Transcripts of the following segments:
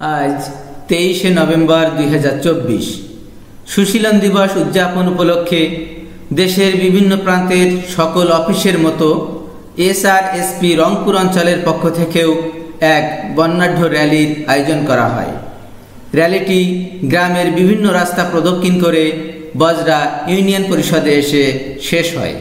आज 23 नवेम्बर 2024 सुशीलन दिवस उद्यापन उपलक्षे देशेर विभिन्न प्रान्तेर सकल अफिसेर मतो एसआरएसपी रंगपुर अंचलेर पक्ष थेकेও एक बर्णाढ्य रैलिर आयोजन करा हय। रैलिटी ग्रामेर विभिन्न रास्ता प्रदक्षिण करे बजरा यूनियन परिषदे एसे शेष हय।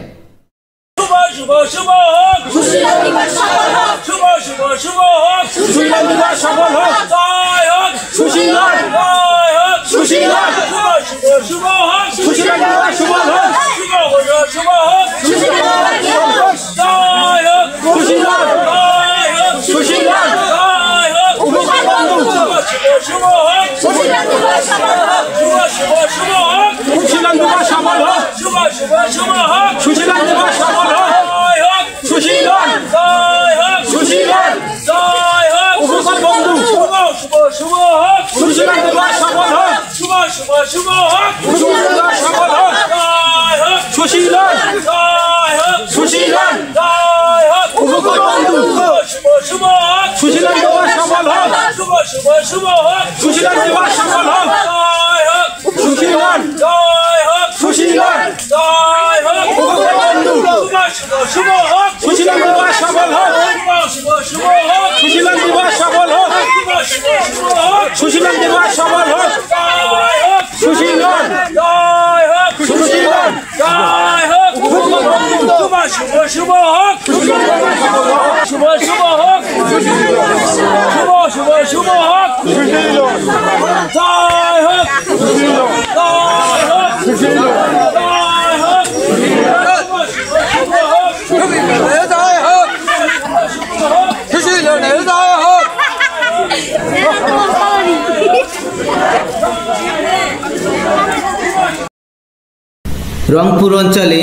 रंगपुर अंचले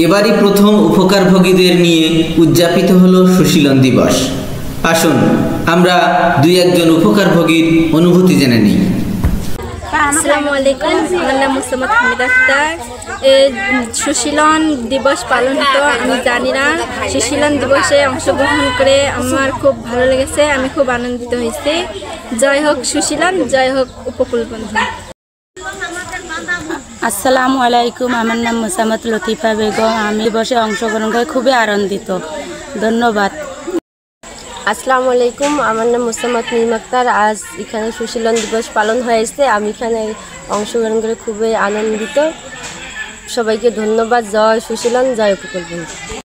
एबारी प्रथम उपकारभोगीदेर निये उद्यापित हलो सुशीलन दिवस। आसुन आमरा दुई एकजन उपकारभोगीर अनुभूति जेने निই। আসসালামু আলাইকুম, আমার নাম মুসাম্মদ হামিদ আক্তার। সুশীলন দিবস পালন তো আমি জানি না। সুশীলন দিবসে অংশগ্রহণ করে আমার খুব ভালো লেগেছে, আমি খুব আনন্দিত হয়েছি। জয় হোক সুশীলন, জয় হোক উপকূলবন্ধু। আসসালামু আলাইকুম, আমার নাম মুসাম্মদ লতিফা বেগম। আমি দিবসে অংশগ্রহণ করে খুবই আনন্দিত। ধন্যবাদ। আসসালামু আলাইকুম, আমার নাম মুসাম্মদ মিম আক্তার। আজ এখানে সুশীলন দিবস পালন হয়েছে, আমি এখানে অংশগ্রহণ করে খুবই আনন্দিত। সবাইকে ধন্যবাদ। জয় সুশীলন, জয় উপকূলবন্ধু।